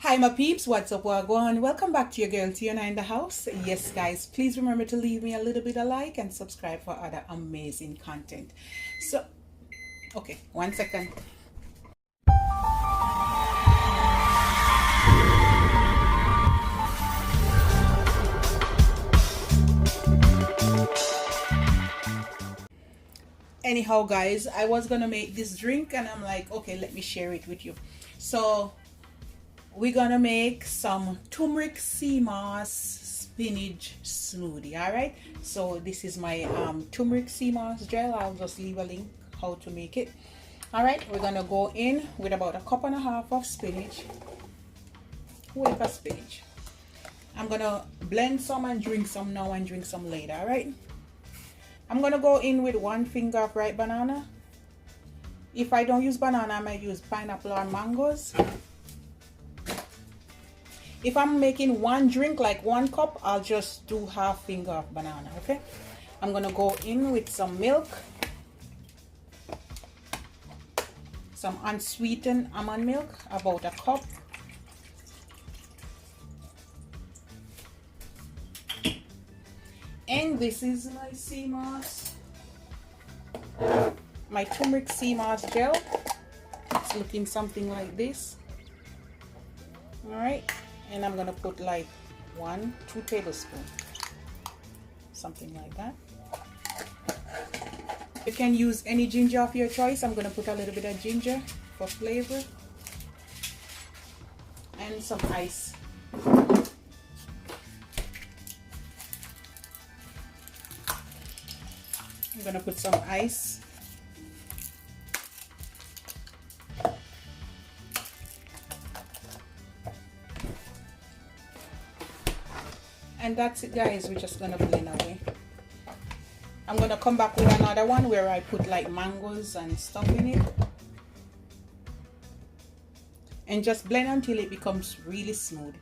Hi my peeps, what's up, what going on? Welcome back to your girl Tiana in the house. Yes guys, please remember to leave me a little bit of like and subscribe for other amazing content. So, okay, 1 second. Anyhow guys, I was gonna make this drink and I'm like, okay, let me share it with you. So we're gonna make some turmeric sea moss spinach smoothie. All right, so this is my turmeric sea moss gel. I'll just leave a link how to make it. All right, we're gonna go in with about 1.5 cups of spinach. Wait for spinach. I'm gonna blend some and drink some now and drink some later. All right, I'm gonna go in with 1 finger of ripe banana. If I don't use banana, I might use pineapple or mangoes. If I'm making one drink, like 1 cup, I'll just do 1/2 finger of banana. Okay, I'm gonna go in with some milk, some unsweetened almond milk, about 1 cup. And this is my sea moss, my turmeric sea moss gel. It's looking something like this. All right, and I'm gonna put like 1-2 tablespoons, something like that. You can use any ginger of your choice. I'm gonna put a little bit of ginger for flavor and some ice. I'm gonna put some ice. And that's it guys, we're just gonna blend away. I'm gonna come back with another one where I put like mangoes and stuff in it. And just blend until it becomes really smooth.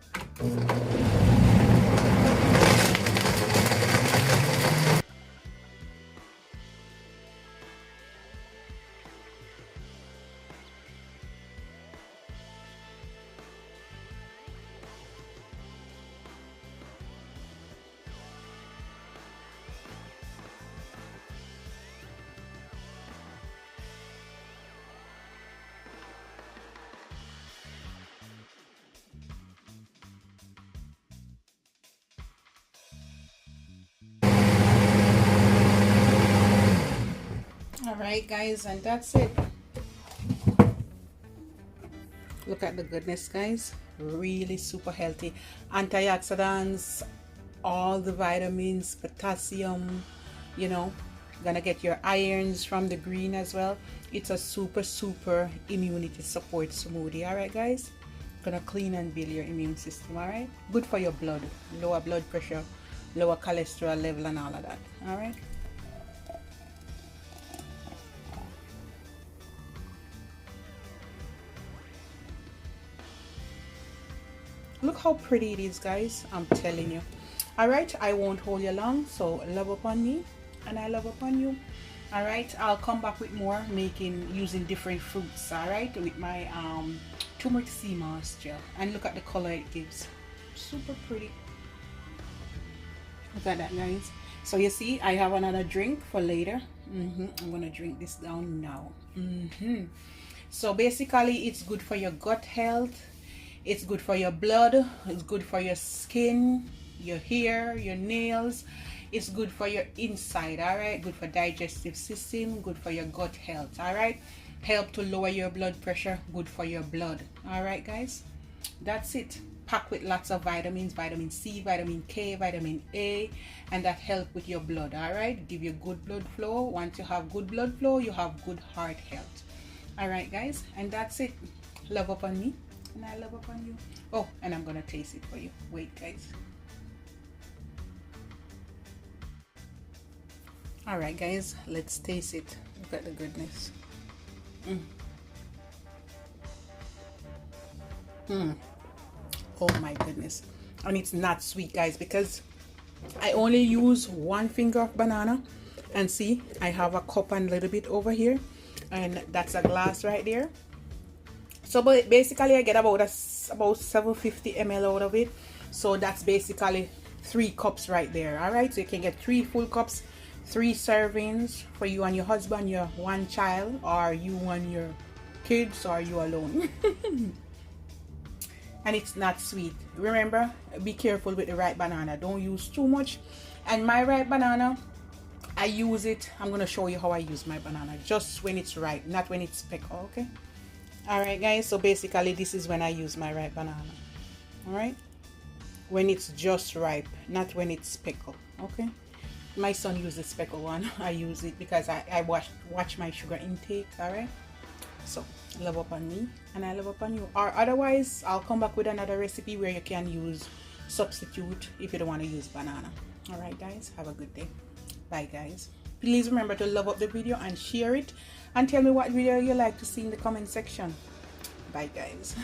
All right guys, and that's it. Look at the goodness guys, really super healthy, antioxidants, all the vitamins, potassium, you know, gonna get your irons from the green as well. It's a super immunity support smoothie. All right guys, gonna clean and build your immune system. All right, good for your blood, lower blood pressure, lower cholesterol level and all of that. All right, look how pretty it is guys, I'm telling you. All right, I won't hold you long, so love upon me and I love upon you. All right, I'll come back with more using different fruits. All right, with my turmeric sea moss gel, and look at the color it gives, super pretty. Look at that guys. So you see, I have another drink for later. I'm gonna drink this down now. So basically it's good for your gut health, it's good for your blood, it's good for your skin, your hair, your nails. It's good for your inside. All right, good for digestive system, good for your gut health. All right, help to lower your blood pressure, good for your blood. All right guys, that's it. Packed with lots of vitamins, vitamin C, vitamin K, vitamin A, and that help with your blood. All right, give you good blood flow. Once you have good blood flow, you have good heart health. All right guys, and that's it. Love upon me and I love upon you. Oh, and I'm gonna taste it for you. Wait guys. All right guys, let's taste it. Look at the goodness. Oh my goodness. And it's not sweet guys, because I only use 1 finger of banana, and see, I have a cup and a little bit over here, and that's a glass right there. So but basically I get about 750 ml out of it. So that's basically 3 cups right there. All right, so you can get 3 full cups, 3 servings for you and your husband, your one child, or you and your kids, or you alone. And it's not sweet. Remember, be careful with the ripe banana. Don't use too much. And my ripe banana, I use it. I'm gonna show you how I use my banana, just when it's ripe, not when it's speckled. Okay. All right, guys, so basically this is when I use my ripe banana. All right, when it's just ripe, not when it's speckled. Okay, my son uses the speckled one. I use it because I watch my sugar intake. All right, so love up on me and I love up on you. Or otherwise I'll come back with another recipe where you can use substitute if you don't want to use banana. All right, guys, have a good day. Bye, guys. Please remember to love up the video and share it, and tell me what video you like to see in the comment section. Bye, guys.